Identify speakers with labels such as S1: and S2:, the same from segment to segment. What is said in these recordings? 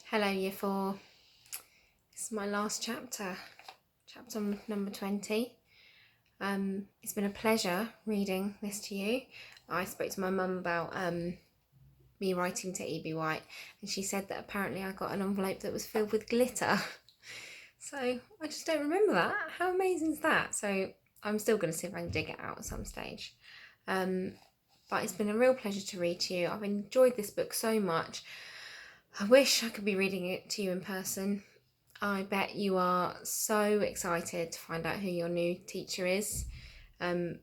S1: Hello Year 4. This is my last chapter number 20. It's been a pleasure reading this to you. I spoke to my mum about me writing to E.B. White, and she said that apparently I got an envelope that was filled with glitter. So I just don't remember that. How amazing is that? So I'm still going to see if I can dig it out at some stage. But it's been a real pleasure to read to you. I've enjoyed this book so much. I wish I could be reading it to you in person. I bet you are so excited to find out who your new teacher is. You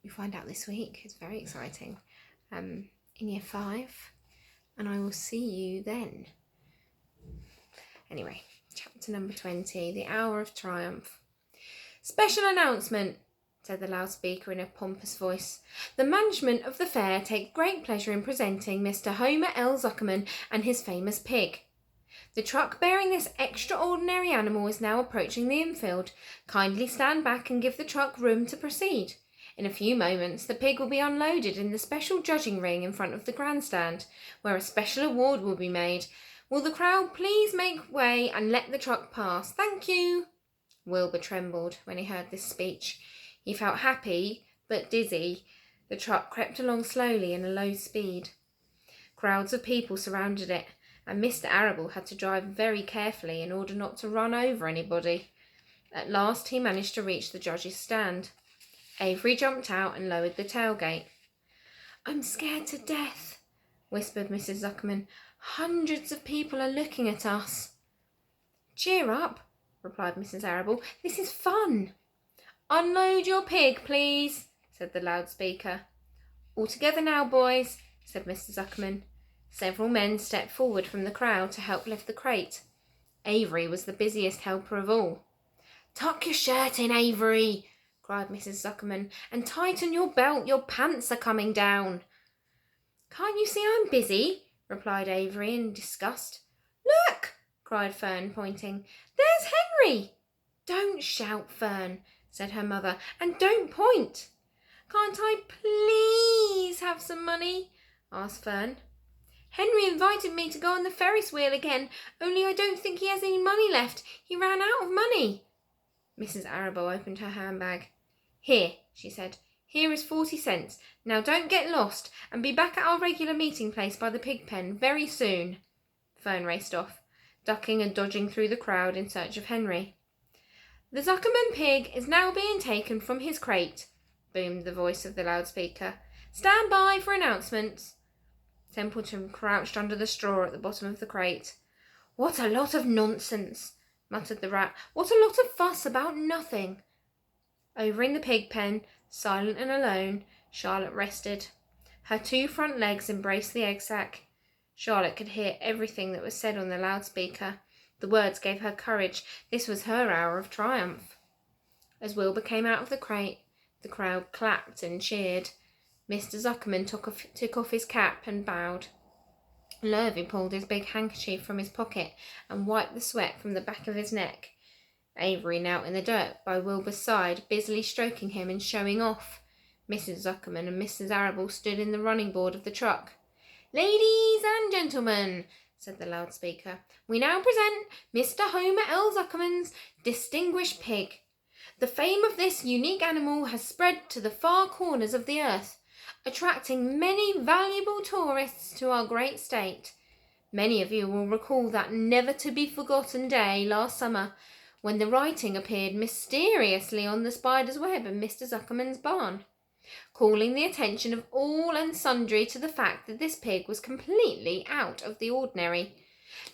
S1: find out this week. It's very exciting. In Year 5. And I will see you then. Anyway, chapter number 20, The Hour of Triumph. Special announcement, said the loudspeaker in a pompous voice. The management of the fair take great pleasure in presenting Mr. Homer L. Zuckerman and his famous pig. The truck bearing this extraordinary animal is now approaching the infield. Kindly stand back and give the truck room to proceed. In a few moments, the pig will be unloaded in the special judging ring in front of the grandstand, where a special award will be made. Will the crowd please make way and let the truck pass? Thank you. Wilbur trembled when he heard this speech. He felt happy, but dizzy. The truck crept along slowly in a low speed. Crowds of people surrounded it, and Mr. Arable had to drive very carefully in order not to run over anybody. At last he managed to reach the judge's stand. Avery jumped out and lowered the tailgate. I'm scared to death, whispered Mrs. Zuckerman. Hundreds of people are looking at us. Cheer up, replied Mrs. Arable. This is fun. Unload your pig, please, said the loudspeaker. All together now, boys, said Mr. Zuckerman. Several men stepped forward from the crowd to help lift the crate. Avery was the busiest helper of all. Tuck your shirt in, Avery, cried Mrs. Zuckerman, and tighten your belt. Your pants are coming down. Can't you see I'm busy? Replied Avery in disgust. Look, cried Fern, pointing. There's Henry. Don't shout, Fern, said her mother, and don't point. Can't I please have some money? Asked Fern. Henry invited me to go on the Ferris wheel again, only I don't think he has any money left. He ran out of money. Mrs. Arable opened her handbag. Here, she said. Here is 40 cents. Now don't get lost, and be back at our regular meeting place by the pig pen very soon. Fern raced off, ducking and dodging through the crowd in search of Henry. The Zuckerman pig is now being taken from his crate, boomed the voice of the loudspeaker. Stand by for announcements. Templeton crouched under the straw at the bottom of the crate. What a lot of nonsense, muttered the rat. What a lot of fuss about nothing. Over in the pig pen, silent and alone, Charlotte rested. Her two front legs embraced the egg sack. Charlotte could hear everything that was said on the loudspeaker. The words gave her courage. This was her hour of triumph. As Wilbur came out of the crate, the crowd clapped and cheered. Mr. Zuckerman took off his cap and bowed. Lurvy pulled his big handkerchief from his pocket and wiped the sweat from the back of his neck. Avery knelt in the dirt by Wilbur's side, busily stroking him and showing off. Mrs. Zuckerman and Mrs. Arable stood in the running board of the truck. Ladies and gentlemen, said the loudspeaker, we now present Mr. Homer L. Zuckerman's distinguished pig. The fame of this unique animal has spread to the far corners of the earth, attracting many valuable tourists to our great state. Many of you will recall that never-to-be-forgotten day last summer when the writing appeared mysteriously on the spider's web in Mr. Zuckerman's barn, calling the attention of all and sundry to the fact that this pig was completely out of the ordinary.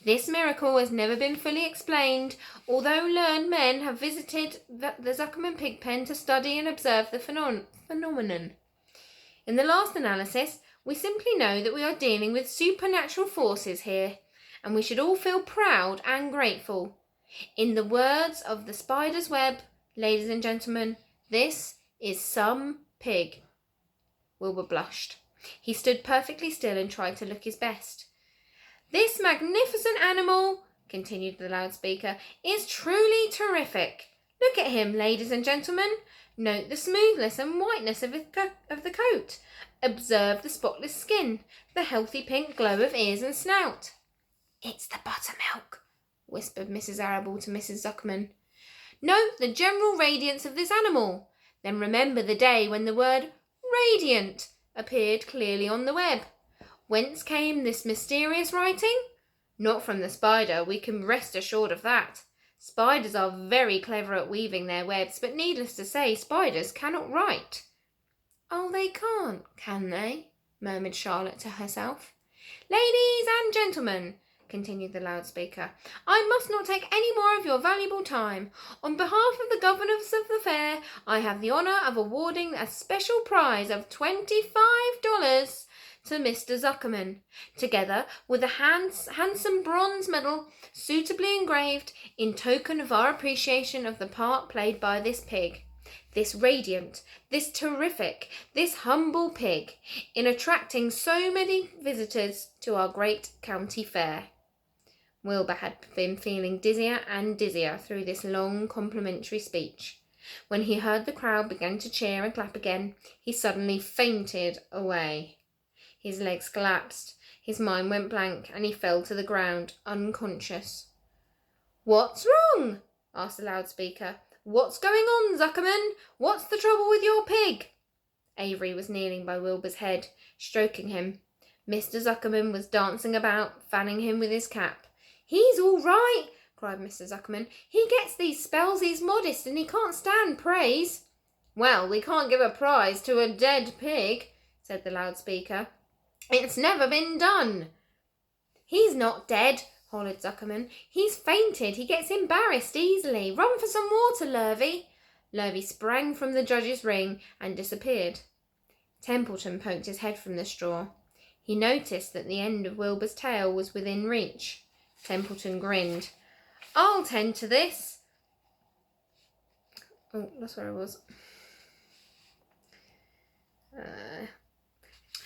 S1: This miracle has never been fully explained, although learned men have visited the Zuckerman pig pen to study and observe the phenomenon. In the last analysis, we simply know that we are dealing with supernatural forces here, and we should all feel proud and grateful. In the words of the spider's web, ladies and gentlemen, this is some pig. Wilbur blushed. He stood perfectly still and tried to look his best. This magnificent animal, continued the loudspeaker, is truly terrific. Look at him, ladies and gentlemen. Note the smoothness and whiteness of the coat. Observe the spotless skin, the healthy pink glow of ears and snout. "It's the buttermilk," whispered Mrs. Arable to Mrs. Zuckerman. "Note the general radiance of this animal. Then remember the day when the word radiant appeared clearly on the web. Whence came this mysterious writing? Not from the spider, we can rest assured of that. Spiders are very clever at weaving their webs, but needless to say, spiders cannot write." "Oh, they can't, can they?" murmured Charlotte to herself. "Ladies and gentlemen," continued the loudspeaker, "I must not take any more of your valuable time. On behalf of the governors of the fair, I have the honour of awarding a special prize of $25 to Mr. Zuckerman, together with a handsome bronze medal suitably engraved in token of our appreciation of the part played by this pig, this radiant, this terrific, this humble pig, in attracting so many visitors to our great county fair." Wilbur had been feeling dizzier and dizzier through this long complimentary speech. When he heard the crowd begin to cheer and clap again, he suddenly fainted away. His legs collapsed, his mind went blank, and he fell to the ground, unconscious. "What's wrong?" asked the loudspeaker. "What's going on, Zuckerman? What's the trouble with your pig?" Avery was kneeling by Wilbur's head, stroking him. Mr. Zuckerman was dancing about, fanning him with his cap. "He's all right," cried Mr. Zuckerman. "He gets these spells, he's modest, and he can't stand praise." "Well, we can't give a prize to a dead pig," said the loudspeaker. "It's never been done." "He's not dead," hollered Zuckerman. "He's fainted. He gets embarrassed easily. Run for some water, Lurvy." Lurvy sprang from the judge's ring and disappeared. Templeton poked his head from the straw. He noticed that the end of Wilbur's tail was within reach. Templeton grinned. "I'll tend to this." Oh, that's where I was.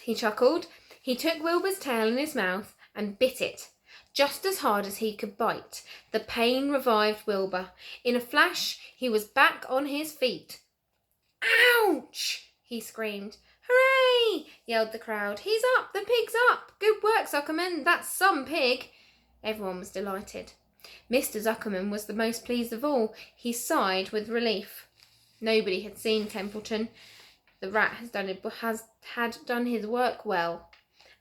S1: He chuckled. He took Wilbur's tail in his mouth and bit it, just as hard as he could bite. The pain revived Wilbur. In a flash, he was back on his feet. "Ouch!" he screamed. "Hooray!" yelled the crowd. "He's up! The pig's up! Good work, Zuckerman! That's some pig!" Everyone was delighted. Mr. Zuckerman was the most pleased of all. He sighed with relief. Nobody had seen Templeton. The rat had done his work well.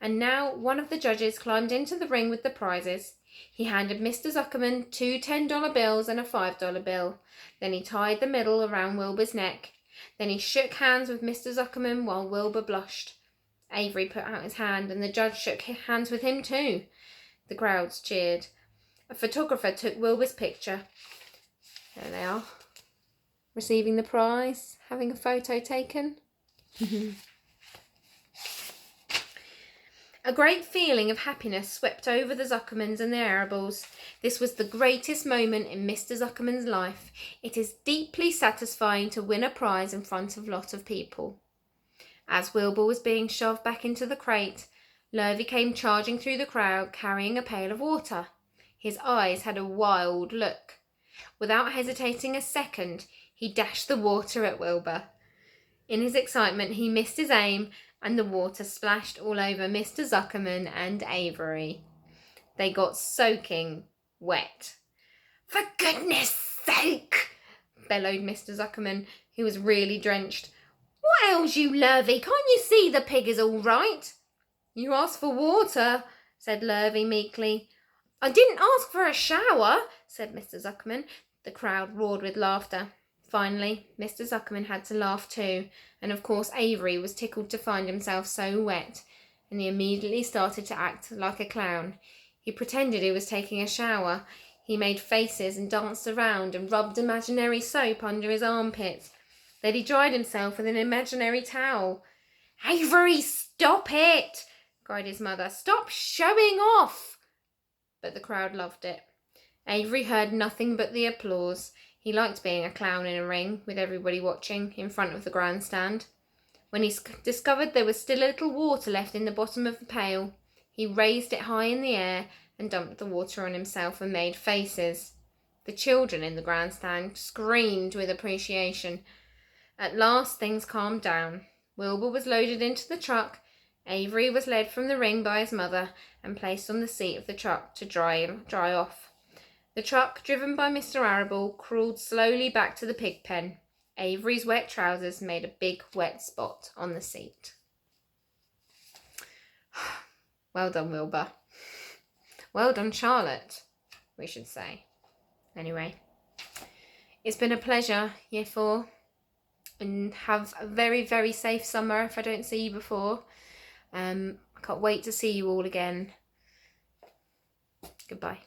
S1: And now one of the judges climbed into the ring with the prizes. He handed Mr. Zuckerman 2 $10 bills and a $5 bill. Then he tied the middle around Wilbur's neck. Then he shook hands with Mr. Zuckerman while Wilbur blushed. Avery put out his hand, and the judge shook hands with him too. The crowds cheered. A photographer took Wilbur's picture. There they are, receiving the prize, having a photo taken. A great feeling of happiness swept over the Zuckermans and the Arables. This was the greatest moment in Mr. Zuckerman's life. It is deeply satisfying to win a prize in front of a lot of people. As Wilbur was being shoved back into the crate, Lurvy came charging through the crowd, carrying a pail of water. His eyes had a wild look. Without hesitating a second, he dashed the water at Wilbur. In his excitement, he missed his aim, and the water splashed all over Mr. Zuckerman and Avery. They got soaking wet. "For goodness sake!" bellowed Mr. Zuckerman, who was really drenched. "What ails you, Lurvy? Can't you see the pig is all right?" "You asked for water," said Lurvy meekly. "I didn't ask for a shower," said Mr. Zuckerman. The crowd roared with laughter. Finally, Mr. Zuckerman had to laugh too, and of course Avery was tickled to find himself so wet, and he immediately started to act like a clown. He pretended he was taking a shower. He made faces and danced around and rubbed imaginary soap under his armpits. Then he dried himself with an imaginary towel. "Avery, stop it!" cried his mother. "Stop showing off!" But the crowd loved it. Avery heard nothing but the applause. He liked being a clown in a ring, with everybody watching, in front of the grandstand. When he discovered there was still a little water left in the bottom of the pail, he raised it high in the air and dumped the water on himself and made faces. The children in the grandstand screamed with appreciation. At last things calmed down. Wilbur was loaded into the truck, Avery was led from the ring by his mother and placed on the seat of the truck to dry off. The truck, driven by Mr. Arable, crawled slowly back to the pig pen. Avery's wet trousers made a big wet spot on the seat. Well done, Wilbur. Well done, Charlotte, we should say. Anyway, it's been a pleasure, Year 4. And have a very, very safe summer if I don't see you before. I can't wait to see you all again. Goodbye.